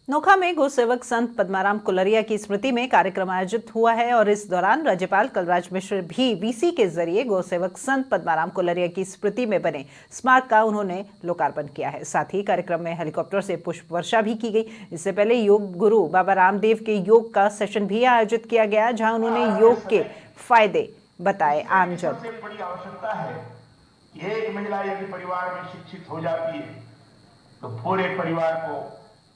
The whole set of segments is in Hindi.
नोखा में गौ सेवक संत पद्माराम कुलरिया की स्मृति में कार्यक्रम आयोजित हुआ है और इस दौरान राज्यपाल कलराज मिश्र भी वीसी के जरिए गौ सेवक संत पद्माराम कुलरिया की स्मृति में बने स्मारक का उन्होंने लोकार्पण किया है। साथ ही कार्यक्रम में हेलीकॉप्टर से पुष्प वर्षा भी की गई। इससे पहले योग गुरु बाबा रामदेव के योग का सेशन भी आयोजित किया गया, जहाँ उन्होंने योग के फायदे बताए। आमजन सबसे बड़ी आवश्यकता है कि एक महिला यदि परिवार में शिक्षित हो जाती है तो पूरे परिवार को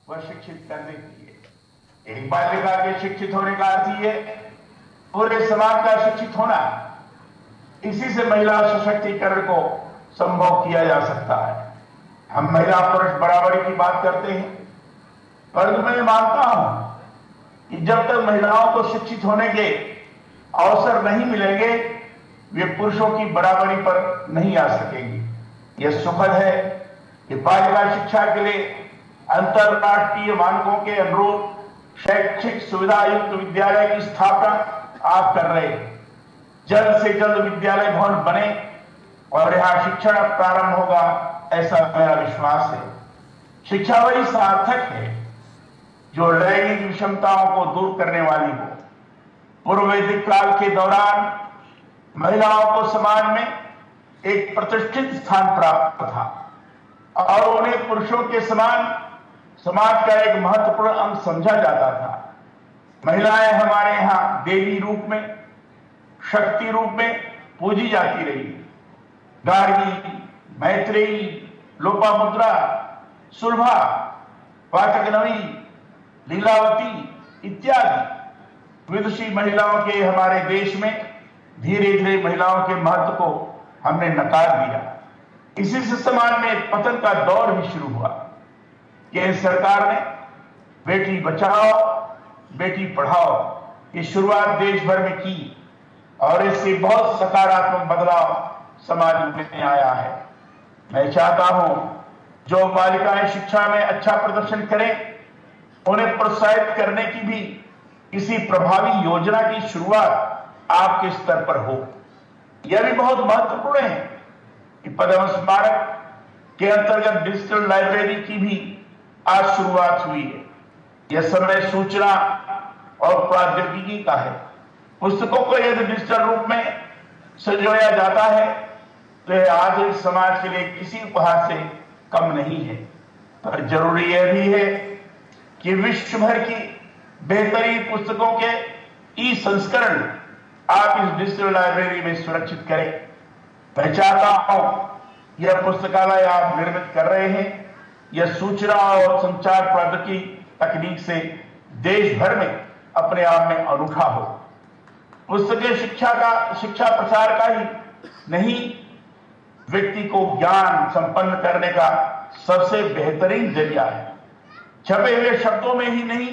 वह शिक्षित कर देती है। एक बालिका के शिक्षित होने का अर्थ ये पूरे समाज का शिक्षित होना। इसी से महिला सशक्तिकरण को संभव किया जा सकता है। हम महिला पुरुष बराबरी की बात करते हैं, परंतु मैं मानता हूं कि जब तक महिलाओं को शिक्षित होने के अवसर नहीं मिलेंगे, वे पुरुषों की बराबरी पर नहीं आ सकेंगी। यह सुखद है कि बालिका शिक्षा के लिए अंतरराष्ट्रीय मानकों के अनुरूप शैक्षिक सुविधा युक्त विद्यालय की स्थापना आप कर रहे हैं। जल्द से जल्द विद्यालय भवन बने और यहाँ शिक्षण प्रारंभ होगा, ऐसा मेरा विश्वास है। शिक्षा वही सार्थक है जो लैंगिक विषमताओं को दूर करने वाली हो। पूर्व वैदिक काल के दौरान महिलाओं को समाज में एक प्रतिष्ठित स्थान प्राप्त था और उन्हें पुरुषों के समान समाज का एक महत्वपूर्ण अंग समझा जाता था। महिलाएं हमारे यहाँ देवी रूप में, शक्ति रूप में पूजी जाती रही। गार्गी, मैत्रेयी, लोपामुद्रा, सुलभा, वाचकनवी, लीलावती इत्यादि विदुषी महिलाओं के हमारे देश में धीरे धीरे महिलाओं के महत्व को हमने नकार दिया। इसी से समाज में पतन का दौर भी शुरू हुआ। केंद्र सरकार ने बेटी बचाओ बेटी पढ़ाओ की शुरुआत देश भर में की और इससे बहुत सकारात्मक बदलाव समाज में आया है। मैं चाहता हूं जो बालिकाएं शिक्षा में अच्छा प्रदर्शन करें, उन्हें प्रोत्साहित करने की भी किसी प्रभावी योजना की शुरुआत आपके स्तर पर हो। यह भी बहुत महत्वपूर्ण है कि पद्म स्मारक के अंतर्गत डिजिटल लाइब्रेरी की भी आज शुरुआत हुई है। यह समय सूचना और प्रौद्योगिकी का है। पुस्तकों को यदि डिजिटल रूप में संजोया जाता है तो यह आधुनिक समाज के लिए किसी उपहार से कम नहीं है। पर जरूरी यह भी है कि विश्व भर की बेहतरीन पुस्तकों के ई संस्करण आप इस डिजिटल लाइब्रेरी में सुरक्षित करें। मैं चाहता हूं यह पुस्तकालय आप निर्मित कर रहे हैं, यह सूचना और संचार प्रौद्योगिकी तकनीक से देश भर में अपने आप में अनूठा हो। पुस्तकें शिक्षा प्रसार का ही नहीं, व्यक्ति को ज्ञान संपन्न करने का सबसे बेहतरीन जरिया है। छपे हुए शब्दों में ही नहीं,